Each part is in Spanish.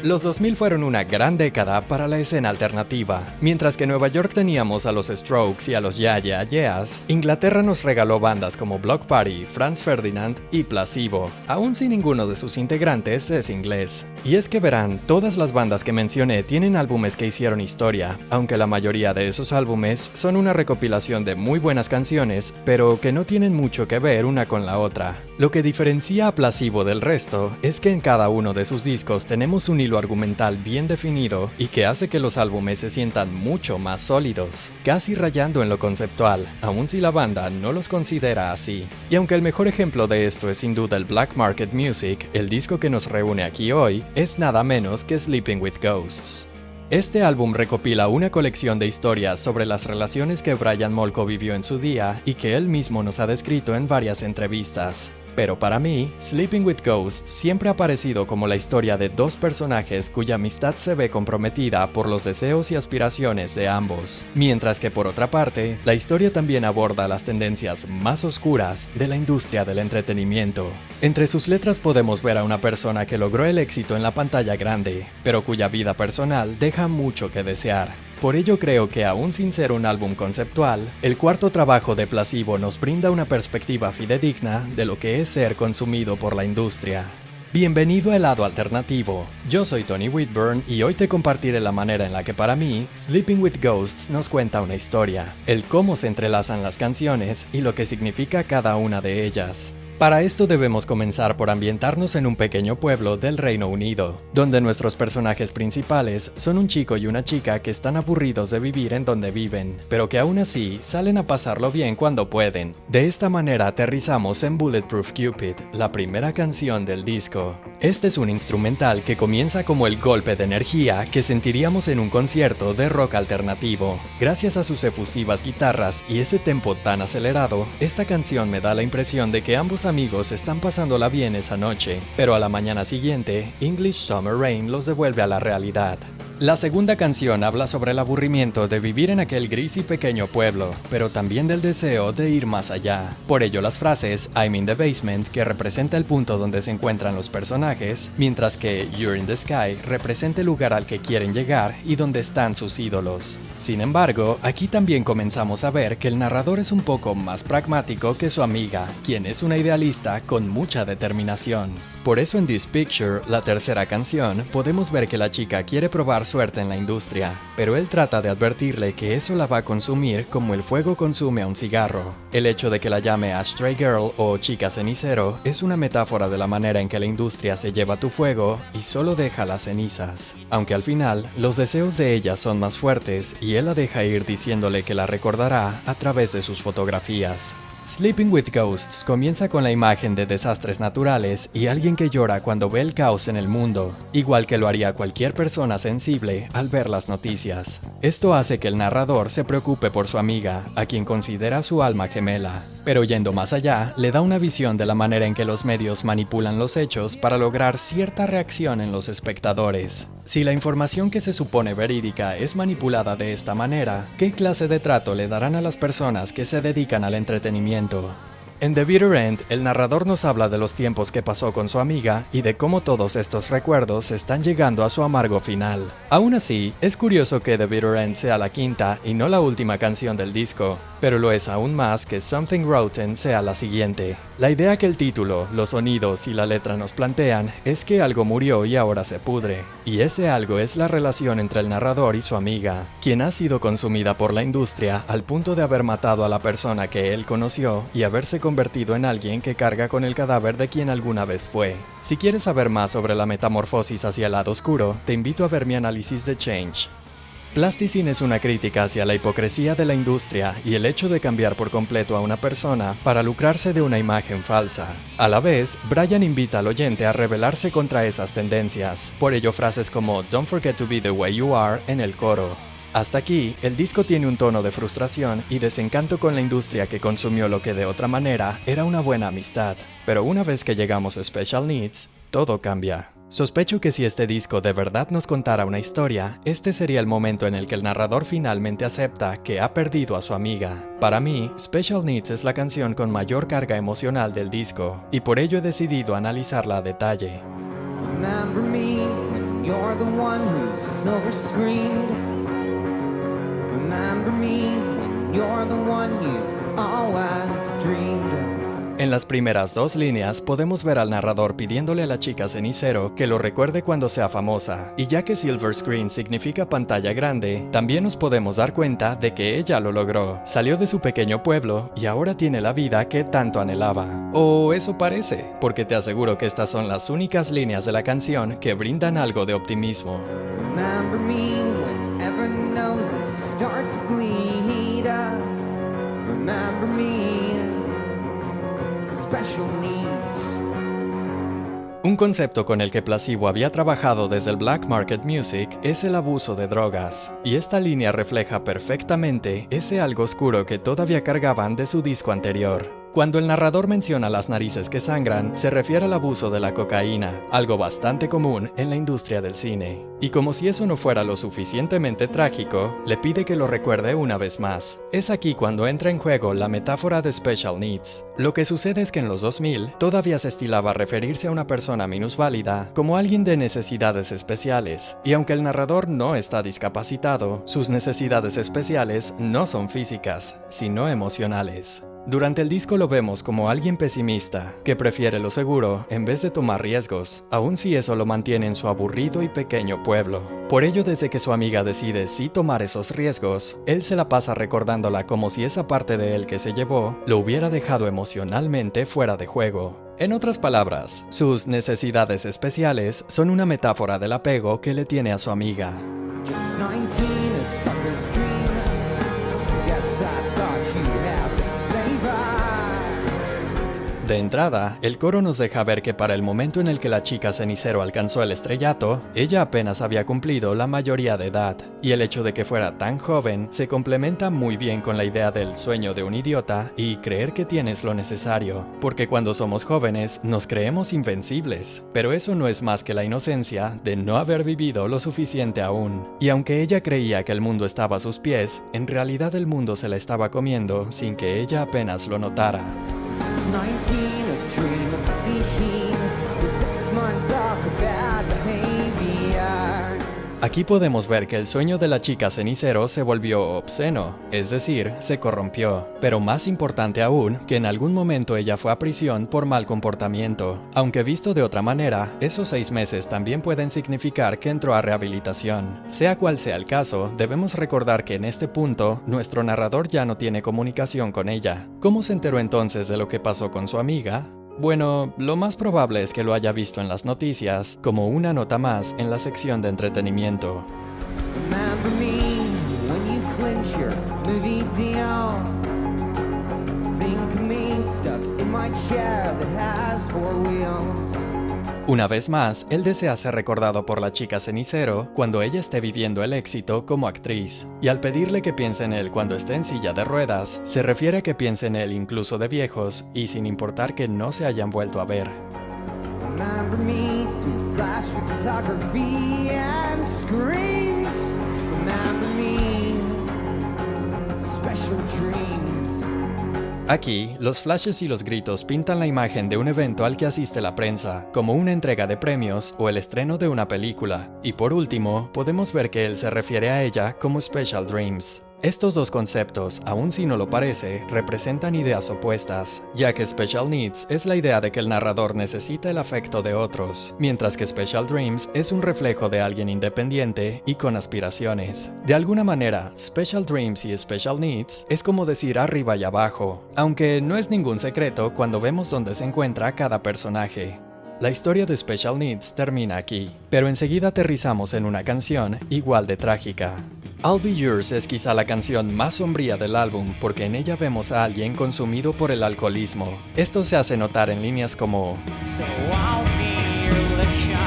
Los 2000 fueron una gran década para la escena alternativa. Mientras que en Nueva York teníamos a los Strokes y a los Yeah Yeah Yeahs, Inglaterra nos regaló bandas como Bloc Party, Franz Ferdinand y Placebo, aun si ninguno de sus integrantes es inglés. Y es que verán, todas las bandas que mencioné tienen álbumes que hicieron historia, aunque la mayoría de esos álbumes son una recopilación de muy buenas canciones, pero que no tienen mucho que ver una con la otra. Lo que diferencia a Placebo del resto es que en cada uno de sus discos tenemos un hilo argumental bien definido y que hace que los álbumes se sientan mucho más sólidos, casi rayando en lo conceptual, aun si la banda no los considera así. Y aunque el mejor ejemplo de esto es sin duda el Black Market Music, el disco que nos reúne aquí hoy es nada menos que Sleeping with Ghosts. Este álbum recopila una colección de historias sobre las relaciones que Brian Molko vivió en su día y que él mismo nos ha descrito en varias entrevistas. Pero para mí, Sleeping with Ghosts siempre ha parecido como la historia de dos personajes cuya amistad se ve comprometida por los deseos y aspiraciones de ambos. Mientras que por otra parte, la historia también aborda las tendencias más oscuras de la industria del entretenimiento. Entre sus letras podemos ver a una persona que logró el éxito en la pantalla grande, pero cuya vida personal deja mucho que desear. Por ello creo que aún sin ser un álbum conceptual, el cuarto trabajo de Placebo nos brinda una perspectiva fidedigna de lo que es ser consumido por la industria. Bienvenido al lado alternativo. Yo soy Tony Whitburn y hoy te compartiré la manera en la que para mí, Sleeping with Ghosts nos cuenta una historia, el cómo se entrelazan las canciones y lo que significa cada una de ellas. Para esto debemos comenzar por ambientarnos en un pequeño pueblo del Reino Unido, donde nuestros personajes principales son un chico y una chica que están aburridos de vivir en donde viven, pero que aún así salen a pasarlo bien cuando pueden. De esta manera aterrizamos en Bulletproof Cupid, la primera canción del disco. Este es un instrumental que comienza como el golpe de energía que sentiríamos en un concierto de rock alternativo. Gracias a sus efusivas guitarras y ese tempo tan acelerado, esta canción me da la impresión de que ambos amigos están pasándola bien esa noche, pero a la mañana siguiente, English Summer Rain los devuelve a la realidad. La segunda canción habla sobre el aburrimiento de vivir en aquel gris y pequeño pueblo, pero también del deseo de ir más allá. Por ello las frases I'm in the basement, que representa el punto donde se encuentran los personajes, mientras que You're in the sky representa el lugar al que quieren llegar y donde están sus ídolos. Sin embargo, aquí también comenzamos a ver que el narrador es un poco más pragmático que su amiga, quien es una idealista con mucha determinación. Por eso en This Picture, la tercera canción, podemos ver que la chica quiere probar suerte en la industria, pero él trata de advertirle que eso la va a consumir como el fuego consume a un cigarro. El hecho de que la llame Ashtray Girl o chica cenicero es una metáfora de la manera en que la industria se lleva tu fuego y solo deja las cenizas. Aunque al final, los deseos de ella son más fuertes y él la deja ir diciéndole que la recordará a través de sus fotografías. Sleeping with Ghosts comienza con la imagen de desastres naturales y alguien que llora cuando ve el caos en el mundo, igual que lo haría cualquier persona sensible al ver las noticias. Esto hace que el narrador se preocupe por su amiga, a quien considera su alma gemela. Pero yendo más allá, le da una visión de la manera en que los medios manipulan los hechos para lograr cierta reacción en los espectadores. Si la información que se supone verídica es manipulada de esta manera, ¿qué clase de trato le darán a las personas que se dedican al entretenimiento? En The Bitter End, el narrador nos habla de los tiempos que pasó con su amiga y de cómo todos estos recuerdos están llegando a su amargo final. Aún así, es curioso que The Bitter End sea la quinta y no la última canción del disco, pero lo es aún más que Something Rotten sea la siguiente. La idea que el título, los sonidos y la letra nos plantean es que algo murió y ahora se pudre, y ese algo es la relación entre el narrador y su amiga, quien ha sido consumida por la industria al punto de haber matado a la persona que él conoció y haberse convertido en alguien que carga con el cadáver de quien alguna vez fue. Si quieres saber más sobre la metamorfosis hacia el lado oscuro, te invito a ver mi análisis de Change. Plasticine es una crítica hacia la hipocresía de la industria y el hecho de cambiar por completo a una persona para lucrarse de una imagen falsa. A la vez, Brian invita al oyente a rebelarse contra esas tendencias, por ello frases como "Don't forget to be the way you are" en el coro. Hasta aquí, el disco tiene un tono de frustración y desencanto con la industria que consumió lo que de otra manera era una buena amistad. Pero una vez que llegamos a Special Needs, todo cambia. Sospecho que si este disco de verdad nos contara una historia, este sería el momento en el que el narrador finalmente acepta que ha perdido a su amiga. Para mí, Special Needs es la canción con mayor carga emocional del disco, y por ello he decidido analizarla a detalle. Remember me, you're you're the one who's silver screened. Remember me when you're the one you always dreamed of. En las primeras dos líneas podemos ver al narrador pidiéndole a la chica cenicero que lo recuerde cuando sea famosa, y ya que silver screen significa pantalla grande, también nos podemos dar cuenta de que ella lo logró. Salió de su pequeño pueblo y ahora tiene la vida que tanto anhelaba. O eso parece, porque te aseguro que estas son las únicas líneas de la canción que brindan algo de optimismo. Remember me whenever noses start to bleed. Remember me. Special needs. Un concepto con el que Placebo había trabajado desde el Black Market Music es el abuso de drogas, y esta línea refleja perfectamente ese algo oscuro que todavía cargaban de su disco anterior. Cuando el narrador menciona las narices que sangran, se refiere al abuso de la cocaína, algo bastante común en la industria del cine. Y como si eso no fuera lo suficientemente trágico, le pide que lo recuerde una vez más. Es aquí cuando entra en juego la metáfora de special needs. Lo que sucede es que en los 2000 todavía se estilaba referirse a una persona minusválida como alguien de necesidades especiales, y aunque el narrador no está discapacitado, sus necesidades especiales no son físicas, sino emocionales. Durante el disco lo vemos como alguien pesimista, que prefiere lo seguro en vez de tomar riesgos, aun si eso lo mantiene en su aburrido y pequeño pueblo. Por ello, desde que su amiga decide sí tomar esos riesgos, él se la pasa recordándola como si esa parte de él que se llevó lo hubiera dejado emocionalmente fuera de juego. En otras palabras, sus necesidades especiales son una metáfora del apego que le tiene a su amiga. Just 19, a sucker's dream. Guess I thought you had the flavor. De entrada, el coro nos deja ver que para el momento en el que la chica cenicero alcanzó el estrellato, ella apenas había cumplido la mayoría de edad, y el hecho de que fuera tan joven se complementa muy bien con la idea del sueño de un idiota y creer que tienes lo necesario, porque cuando somos jóvenes nos creemos invencibles, pero eso no es más que la inocencia de no haber vivido lo suficiente aún. Y aunque ella creía que el mundo estaba a sus pies, en realidad el mundo se la estaba comiendo sin que ella apenas lo notara. 19, a dream of seeking. With 6 months off of bad behavior. Aquí podemos ver que el sueño de la chica cenicero se volvió obsceno, es decir, se corrompió. Pero más importante aún, que en algún momento ella fue a prisión por mal comportamiento. Aunque visto de otra manera, esos 6 meses también pueden significar que entró a rehabilitación. Sea cual sea el caso, debemos recordar que en este punto, nuestro narrador ya no tiene comunicación con ella. ¿Cómo se enteró entonces de lo que pasó con su amiga? Bueno, lo más probable es que lo haya visto en las noticias, como una nota más en la sección de entretenimiento. Remember me when you clinch your movie deal. Think of me stuck in my chair that has 4 wheels. Una vez más, él desea ser recordado por la chica cenicero cuando ella esté viviendo el éxito como actriz, y al pedirle que piense en él cuando esté en silla de ruedas, se refiere a que piense en él incluso de viejos y sin importar que no se hayan vuelto a ver. Remember me through flash photography and screams. Remember me, special dreams. Aquí, los flashes y los gritos pintan la imagen de un evento al que asiste la prensa, como una entrega de premios o el estreno de una película, y por último, podemos ver que él se refiere a ella como Special Dreams. Estos dos conceptos, aun si no lo parece, representan ideas opuestas, ya que Special Needs es la idea de que el narrador necesita el afecto de otros, mientras que Special Dreams es un reflejo de alguien independiente y con aspiraciones. De alguna manera, Special Dreams y Special Needs es como decir arriba y abajo, aunque no es ningún secreto cuando vemos dónde se encuentra cada personaje. La historia de Special Needs termina aquí, pero enseguida aterrizamos en una canción igual de trágica. I'll Be Yours es quizá la canción más sombría del álbum porque en ella vemos a alguien consumido por el alcoholismo. Esto se hace notar en líneas como So I'll be your lecture,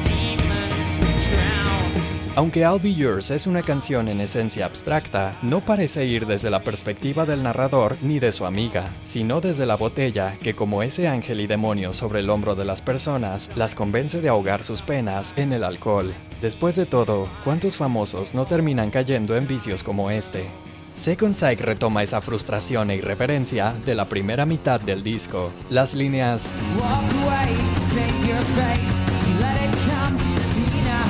demons drown. Aunque I'll Be Yours es una canción en esencia abstracta, no parece ir desde la perspectiva del narrador ni de su amiga, sino desde la botella que como ese ángel y demonio sobre el hombro de las personas, las convence de ahogar sus penas en el alcohol. Después de todo, ¿cuántos famosos no terminan cayendo en vicios como este? Second Sight retoma esa frustración e irreverencia de la primera mitad del disco. Las líneas Walk away to save your face. You let it come between our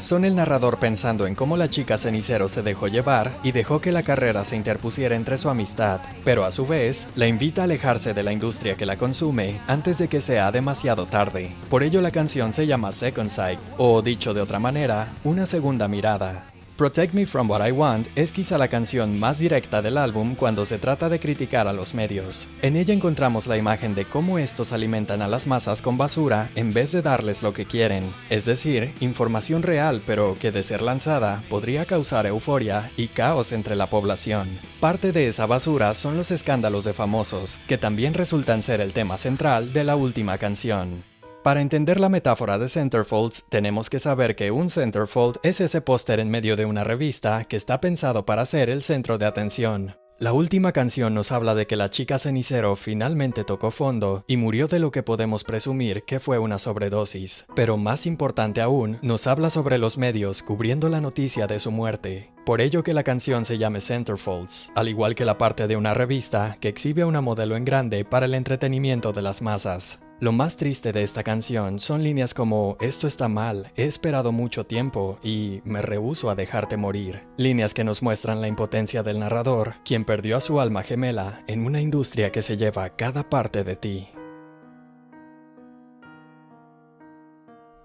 son el narrador pensando en cómo la chica cenicero se dejó llevar y dejó que la carrera se interpusiera entre su amistad, pero a su vez, la invita a alejarse de la industria que la consume antes de que sea demasiado tarde. Por ello la canción se llama Second Sight, o dicho de otra manera, una segunda mirada. Protect Me From What I Want es quizá la canción más directa del álbum cuando se trata de criticar a los medios. En ella encontramos la imagen de cómo estos alimentan a las masas con basura en vez de darles lo que quieren, es decir, información real pero que de ser lanzada podría causar euforia y caos entre la población. Parte de esa basura son los escándalos de famosos, que también resultan ser el tema central de la última canción. Para entender la metáfora de centerfolds, tenemos que saber que un centerfold es ese póster en medio de una revista que está pensado para ser el centro de atención. La última canción nos habla de que la chica cenicero finalmente tocó fondo y murió de lo que podemos presumir que fue una sobredosis. Pero más importante aún, nos habla sobre los medios cubriendo la noticia de su muerte. Por ello que la canción se llame Centerfolds, al igual que la parte de una revista que exhibe a una modelo en grande para el entretenimiento de las masas. Lo más triste de esta canción son líneas como "esto está mal, he esperado mucho tiempo" y "me rehúso a dejarte morir". Líneas que nos muestran la impotencia del narrador, quien perdió a su alma gemela en una industria que se lleva cada parte de ti.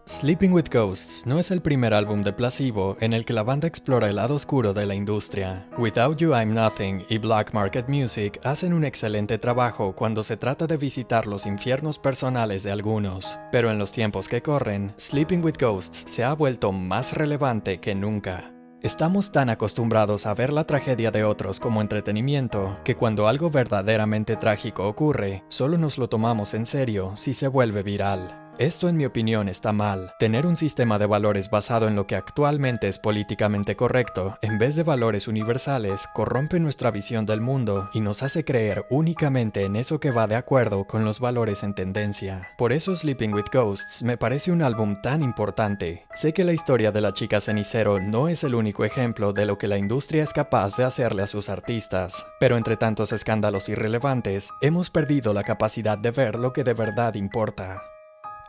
Sleeping with Ghosts no es el primer álbum de Placebo en el que la banda explora el lado oscuro de la industria. Without You I'm Nothing y Black Market Music hacen un excelente trabajo cuando se trata de visitar los infiernos personales de algunos, pero en los tiempos que corren, Sleeping with Ghosts se ha vuelto más relevante que nunca. Estamos tan acostumbrados a ver la tragedia de otros como entretenimiento, que cuando algo verdaderamente trágico ocurre, solo nos lo tomamos en serio si se vuelve viral. Esto en mi opinión está mal. Tener un sistema de valores basado en lo que actualmente es políticamente correcto, en vez de valores universales, corrompe nuestra visión del mundo y nos hace creer únicamente en eso que va de acuerdo con los valores en tendencia. Por eso Sleeping with Ghosts me parece un álbum tan importante. Sé que la historia de la chica cenicero no es el único ejemplo de lo que la industria es capaz de hacerle a sus artistas, pero entre tantos escándalos irrelevantes, hemos perdido la capacidad de ver lo que de verdad importa.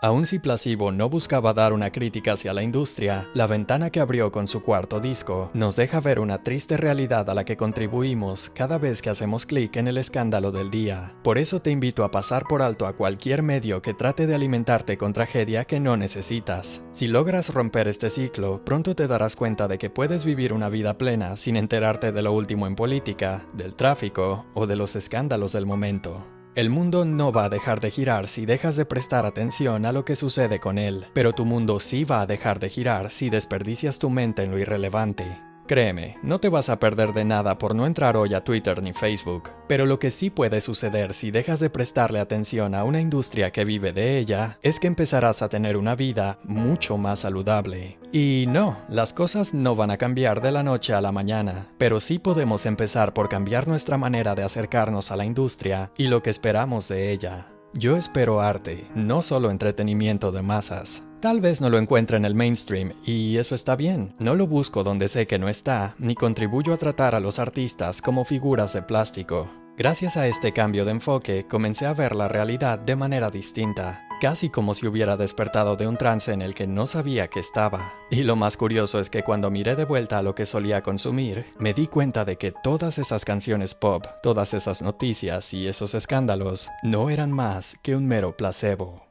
Aun si Placebo no buscaba dar una crítica hacia la industria, la ventana que abrió con su cuarto disco nos deja ver una triste realidad a la que contribuimos cada vez que hacemos clic en el escándalo del día. Por eso te invito a pasar por alto a cualquier medio que trate de alimentarte con tragedia que no necesitas. Si logras romper este ciclo, pronto te darás cuenta de que puedes vivir una vida plena sin enterarte de lo último en política, del tráfico o de los escándalos del momento. El mundo no va a dejar de girar si dejas de prestar atención a lo que sucede con él, pero tu mundo sí va a dejar de girar si desperdicias tu mente en lo irrelevante. Créeme, no te vas a perder de nada por no entrar hoy a Twitter ni Facebook, pero lo que sí puede suceder si dejas de prestarle atención a una industria que vive de ella, es que empezarás a tener una vida mucho más saludable. Y no, las cosas no van a cambiar de la noche a la mañana, pero sí podemos empezar por cambiar nuestra manera de acercarnos a la industria y lo que esperamos de ella. Yo espero arte, no solo entretenimiento de masas. Tal vez no lo encuentre en el mainstream, y eso está bien. No lo busco donde sé que no está, ni contribuyo a tratar a los artistas como figuras de plástico. Gracias a este cambio de enfoque, comencé a ver la realidad de manera distinta, casi como si hubiera despertado de un trance en el que no sabía que estaba. Y lo más curioso es que cuando miré de vuelta a lo que solía consumir, me di cuenta de que todas esas canciones pop, todas esas noticias y esos escándalos no eran más que un mero placebo.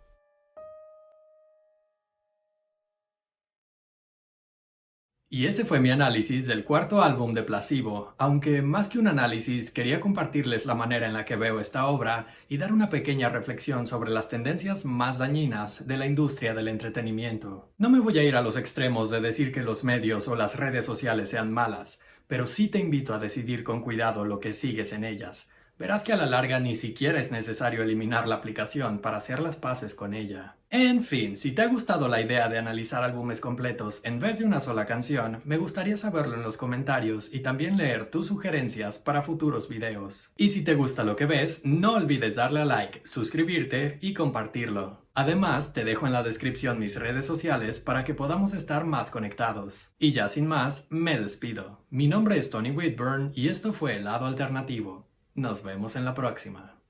Y ese fue mi análisis del cuarto álbum de Placebo, aunque más que un análisis quería compartirles la manera en la que veo esta obra y dar una pequeña reflexión sobre las tendencias más dañinas de la industria del entretenimiento. No me voy a ir a los extremos de decir que los medios o las redes sociales sean malas, pero sí te invito a decidir con cuidado lo que sigues en ellas. Verás que a la larga ni siquiera es necesario eliminar la aplicación para hacer las paces con ella. En fin, si te ha gustado la idea de analizar álbumes completos en vez de una sola canción, me gustaría saberlo en los comentarios y también leer tus sugerencias para futuros videos. Y si te gusta lo que ves, no olvides darle a like, suscribirte y compartirlo. Además, te dejo en la descripción mis redes sociales para que podamos estar más conectados. Y ya sin más, me despido. Mi nombre es Tony Whitburn y esto fue El Lado Alternativo. Nos vemos en la próxima.